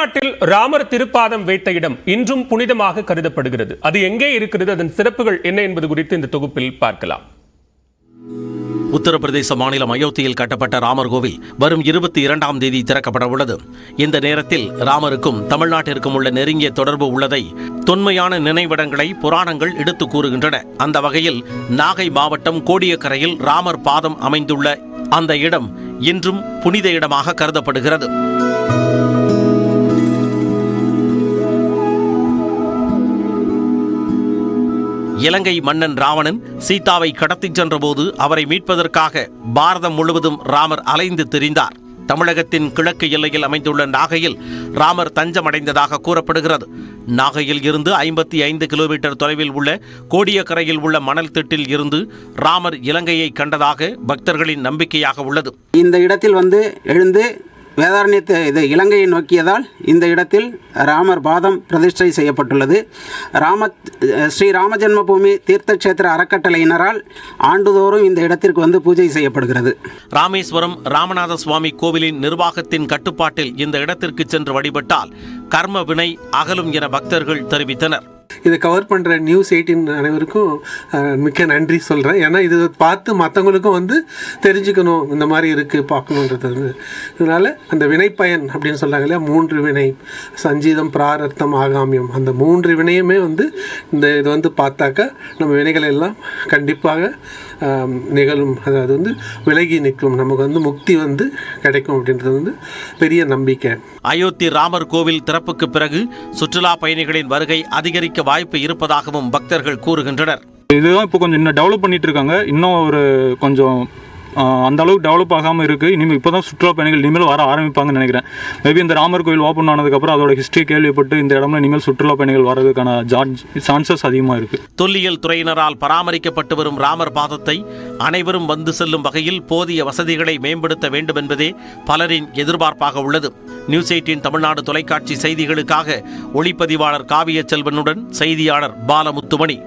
தமிழ்நாட்டில் ராமர் திருப்பாதம் வைத்த இடம் இன்றும் புனிதமாக கருதப்படுகிறது. அது எங்கே இருக்கிறது, அதன் சிறப்புகள் என்ன என்பது குறித்து இந்த தொகுப்பில் பார்க்கலாம். உத்தரப்பிரதேச மாநிலம் அயோத்தியில் கட்டப்பட்ட ராமர் கோவில் வரும் 22ஆம் தேதி திறக்கப்பட உள்ளது. இந்த நேரத்தில் ராமருக்கும் தமிழ்நாட்டிற்கும் உள்ள நெருங்கிய தொடர்பு உள்ளதை தொன்மையான நினைவிடங்களை புராணங்கள் எடுத்து கூறுகின்றன. அந்த வகையில் நாகை மாவட்டம் கோடியக்கரையில் ராமர் பாதம் அமைந்துள்ள அந்த இடம் இன்றும் புனித இடமாக கருதப்படுகிறது. இலங்கை மன்னன் ராவணன் சீதாவை கடத்திச் சென்றபோது அவரை மீட்பதற்காக பாரதம் முழுவதும் ராமர் அலைந்து திரிந்தார். தமிழகத்தின் கிழக்கு எல்லையில் அமைந்துள்ள நாகையில் ராமர் தஞ்சமடைந்ததாக கூறப்படுகிறது. நாகையில் இருந்து 55 கிலோமீட்டர் தொலைவில் உள்ள கோடியக்கரையில் உள்ள மணல் திட்டில் இருந்து ராமர் இலங்கையை கண்டதாக பக்தர்களின் நம்பிக்கையாக உள்ளது. இந்த இடத்தில் எழுந்து வேதாரண்யத்தை இலங்கையை நோக்கியதால் இந்த இடத்தில் ராமர் பாதம் பிரதிஷ்டை செய்யப்பட்டுள்ளது. ஸ்ரீ ராமஜென்மபூமி தீர்த்தக்ஷேத்திர அறக்கட்டளையினரால் ஆண்டுதோறும் இந்த இடத்திற்கு பூஜை செய்யப்படுகிறது. ராமேஸ்வரம் ராமநாத சுவாமி கோவிலின் நிர்வாகத்தின் கட்டுப்பாட்டில் இந்த இடத்திற்கு சென்று வழிபட்டால் கர்ம வினை அகலும் என பக்தர்கள் தெரிவித்தனர். இதை கவர் பண்ணுற நியூஸ் 18 அனைவருக்கும் மிக்க நன்றி சொல்கிறேன். ஏன்னா இது பார்த்து மற்றவங்களுக்கும் தெரிஞ்சுக்கணும், இந்த மாதிரி இருக்குது பார்க்கணுன்றது. இதனால் அந்த வினைப்பயன் அப்படின்னு சொல்கிறாங்க இல்லையா, 3 வினை, சஞ்சீதம், பிராரத்தம், ஆகாமியம், அந்த 3 வினையுமே இந்த இது பார்த்தாக்கா நம்ம வினைகள் எல்லாம் கண்டிப்பாக நிகழும். அதாவது விலகி நிற்கும், நமக்கு முக்தி கிடைக்கும் அப்படின்றது பெரிய நம்பிக்கை. அயோத்தி ராமர் கோவில் திறப்புக்கு பிறகு சுற்றுலா பயணிகளின் வருகை அதிகரிக்க வாய்ப்பு இருப்பதாகவும் பக்தர்கள் கூறுகின்றனர். இதுதான் இப்போ கொஞ்சம் இன்னும் டெவலப் பண்ணிட்டு இருக்காங்க. இன்னும் ஒரு கொஞ்சம் அந்த அளவுக்கு டெவலப் ஆகாமல் இருக்குது. இனிமேல் இப்போ தான் சுற்றுலா பயணிகள் இனிமேல் வர ஆரம்பிப்பாங்கன்னு நினைக்கிறேன். மேபி இந்த ராமர் கோவில் ஓப்பன் ஆனதுக்கப்புறம் அதோட ஹிஸ்ட்ரி கேள்விப்பட்டு இந்த இடம்ல இனிமேல் சுற்றுலா பயணிகள் வர்றதுக்கான சான்சஸ் அதிகமாக இருக்குது. தொல்லியல் துறையினரால் பராமரிக்கப்பட்டு வரும் ராமர் பாதத்தை அனைவரும் செல்லும் வகையில் போதிய வசதிகளை மேம்படுத்த வேண்டும் என்பதே பலரின் எதிர்பார்ப்பாக உள்ளது. நியூஸ் 18 தமிழ்நாடு தொலைக்காட்சி செய்திகளுக்காக ஒளிப்பதிவாளர் காவிய செல்வனுடன் செய்தியாளர் பாலமுத்துமணி.